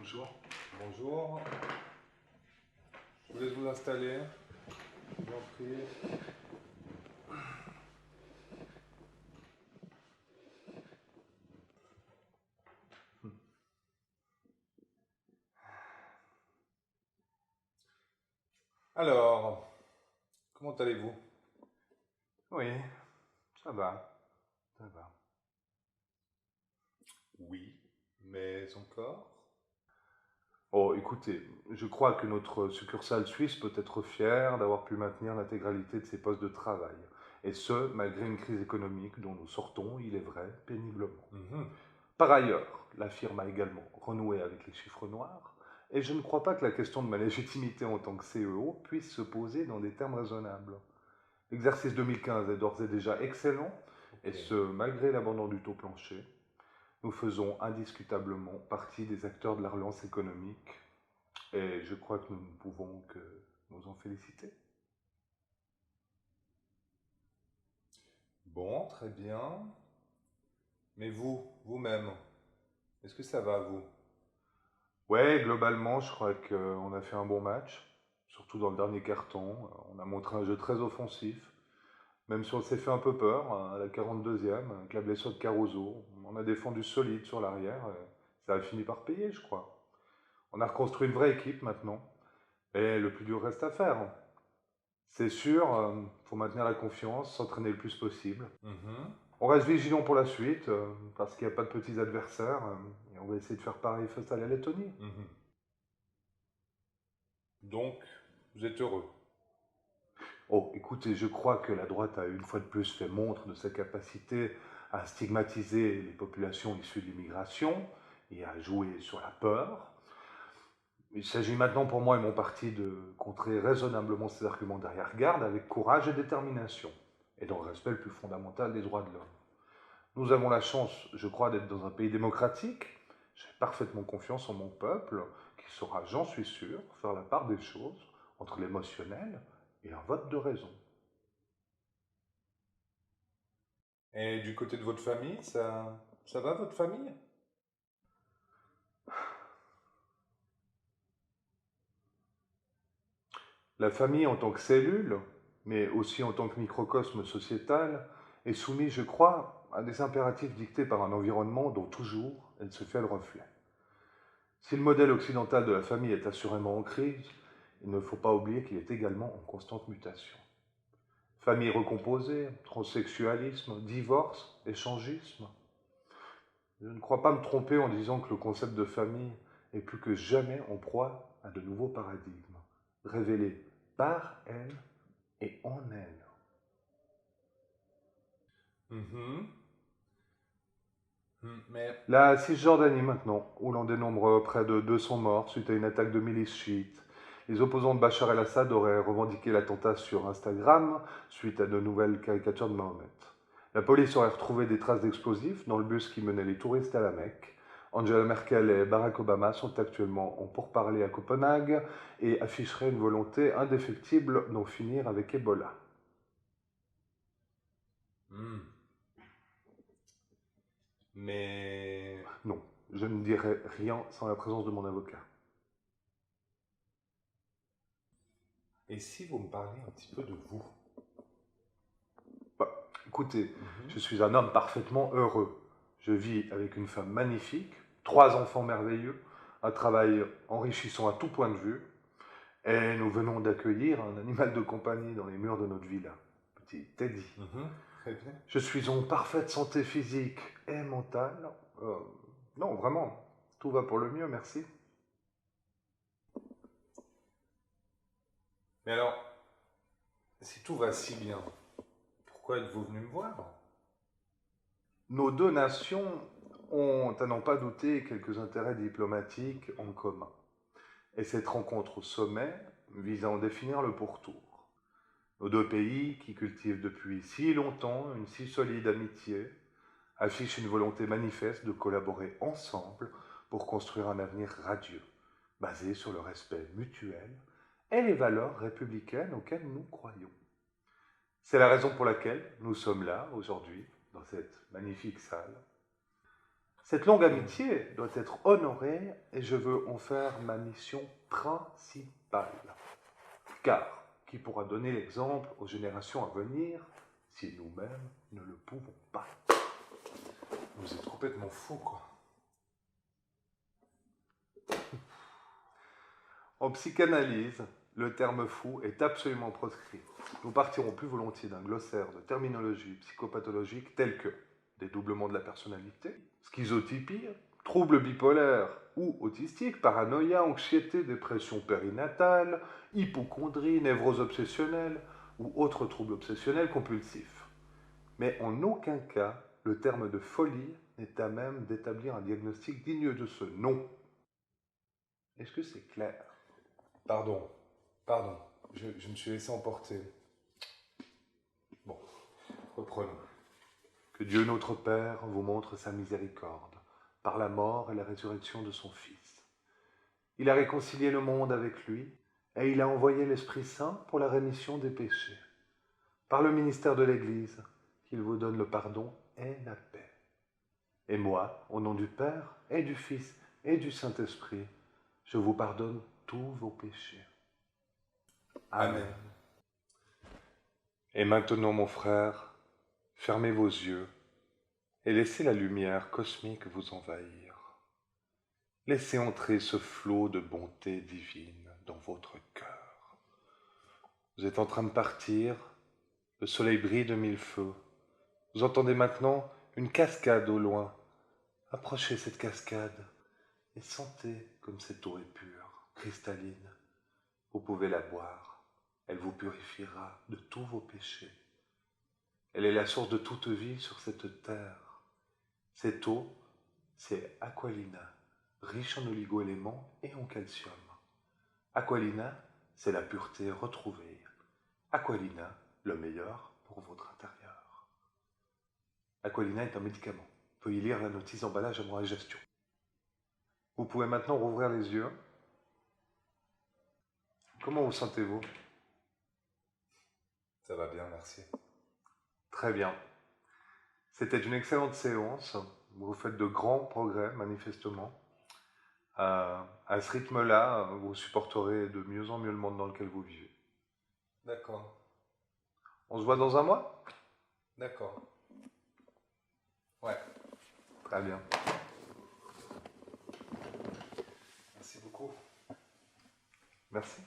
Bonjour. Bonjour. Je vous laisse vous installer. Je vous en prie. Alors, comment allez-vous? Oui, ça va. Ça va. Oui, mais encore? Oh, écoutez, je crois que notre succursale suisse peut être fière d'avoir pu maintenir l'intégralité de ses postes de travail. Et ce, malgré une crise économique dont nous sortons, il est vrai, péniblement. Par ailleurs, la firme a également renoué avec les chiffres noirs, et je ne crois pas que la question de ma légitimité en tant que CEO puisse se poser dans des termes raisonnables. L'exercice 2015 est d'ores et déjà excellent, et ce, malgré l'abandon du taux plancher. Nous faisons indiscutablement partie des acteurs de la relance économique, et je crois que nous ne pouvons que nous en féliciter. Bon, très bien. Mais vous, vous-même, est-ce que ça va, vous? Ouais, globalement, je crois qu'on a fait un bon match, surtout dans le dernier carton. On a montré un jeu très offensif, même si on s'est fait un peu peur à la 42e, avec la blessure de Caruso. On a défendu solide sur l'arrière, et ça a fini par payer, je crois. On a reconstruit une vraie équipe maintenant, et le plus dur reste à faire. C'est sûr, faut maintenir la confiance, s'entraîner le plus possible. On reste vigilant pour la suite, parce qu'il n'y a pas de petits adversaires, et on va essayer de faire pareil face à la Lettonie. Donc, vous êtes heureux? Oh, écoutez, je crois que la droite a une fois de plus fait montre de sa capacité à stigmatiser les populations issues de l'immigration et à jouer sur la peur. Il s'agit maintenant pour moi et mon parti de contrer raisonnablement ces arguments d'arrière-garde avec courage et détermination, et dans le respect le plus fondamental des droits de l'homme. Nous avons la chance, je crois, d'être dans un pays démocratique. J'ai parfaitement confiance en mon peuple, qui saura, j'en suis sûr, faire la part des choses entre l'émotionnel et un vote de raison. Et du côté de votre famille, ça va votre famille? La famille en tant que cellule, mais aussi en tant que microcosme sociétal, est soumise, je crois, à des impératifs dictés par un environnement dont toujours elle se fait le reflet. Si le modèle occidental de la famille est assurément en crise, il ne faut pas oublier qu'il est également en constante mutation. Famille recomposée, transsexualisme, divorce, échangisme. Je ne crois pas me tromper en disant que le concept de famille est plus que jamais en proie à de nouveaux paradigmes, révélés par elle et en elle. Mhm. Mais la Cisjordanie maintenant, où l'on dénombre près de 200 morts suite à une attaque de milices chiites. Les opposants de Bachar el-Assad auraient revendiqué l'attentat sur Instagram suite à de nouvelles caricatures de Mahomet. La police aurait retrouvé des traces d'explosifs dans le bus qui menait les touristes à la Mecque. Angela Merkel et Barack Obama sont actuellement en pourparlers à Copenhague et afficheraient une volonté indéfectible d'en finir avec Ebola. Hmm. Mais... Non, je ne dirai rien sans la présence de mon avocat. Et si vous me parliez un petit peu de vous? Bah, écoutez, je suis un homme parfaitement heureux. Je vis avec une femme magnifique, 3 enfants merveilleux, un travail enrichissant à tout point de vue, et nous venons d'accueillir un animal de compagnie dans les murs de notre villa, petit Teddy. Très bien. Je suis en parfaite santé physique et mentale. Non, vraiment, tout va pour le mieux, merci. Mais alors, si tout va si bien, pourquoi êtes-vous venu me voir? Nos deux nations ont, à n'en pas douter, quelques intérêts diplomatiques en commun. Et cette rencontre au sommet vise à en définir le pourtour. Nos deux pays, qui cultivent depuis si longtemps une si solide amitié, affichent une volonté manifeste de collaborer ensemble pour construire un avenir radieux, basé sur le respect mutuel et les valeurs républicaines auxquelles nous croyons. C'est la raison pour laquelle nous sommes là aujourd'hui, dans cette magnifique salle. Cette longue amitié doit être honorée et je veux en faire ma mission principale. Car qui pourra donner l'exemple aux générations à venir si nous-mêmes ne le pouvons pas? Vous êtes complètement fou, quoi. En psychanalyse, le terme fou est absolument proscrit. Nous partirons plus volontiers d'un glossaire de terminologie psychopathologique tels que dédoublement de la personnalité, schizotypie, troubles bipolaires ou autistiques, paranoïa, anxiété, dépression périnatale, hypocondrie, névrose obsessionnelle ou autres troubles obsessionnels compulsifs. Mais en aucun cas, le terme de folie n'est à même d'établir un diagnostic digne de ce nom. Est-ce que c'est clair? Pardon, je me suis laissé emporter. Bon, reprenons. Que Dieu notre Père vous montre sa miséricorde, par la mort et la résurrection de son Fils. Il a réconcilié le monde avec lui, et il a envoyé l'Esprit Saint pour la rémission des péchés. Par le ministère de l'Église, qu'il vous donne le pardon et la paix. Et moi, au nom du Père, et du Fils, et du Saint-Esprit, je vous pardonne tous vos péchés. Amen. Et maintenant, mon frère, fermez vos yeux et laissez la lumière cosmique vous envahir. Laissez entrer ce flot de bonté divine dans votre cœur. Vous êtes en train de partir, le soleil brille de mille feux. Vous entendez maintenant une cascade au loin. Approchez cette cascade et sentez comme cette eau est pure, cristalline. Vous pouvez la boire. Elle vous purifiera de tous vos péchés. Elle est la source de toute vie sur cette terre. Cette eau, c'est Aqualina, riche en oligo-éléments et en calcium. Aqualina, c'est la pureté retrouvée. Aqualina, le meilleur pour votre intérieur. Aqualina est un médicament. Vous pouvez y lire la notice d'emballage avant la gestion. Vous pouvez maintenant rouvrir les yeux. Comment vous sentez-vous? Ça va bien, merci. Très bien. C'était une excellente séance. Vous faites de grands progrès, manifestement. À ce rythme-là, vous supporterez de mieux en mieux le monde dans lequel vous vivez. D'accord. On se voit dans un mois? D'accord. Ouais. Très bien. Merci beaucoup. Merci.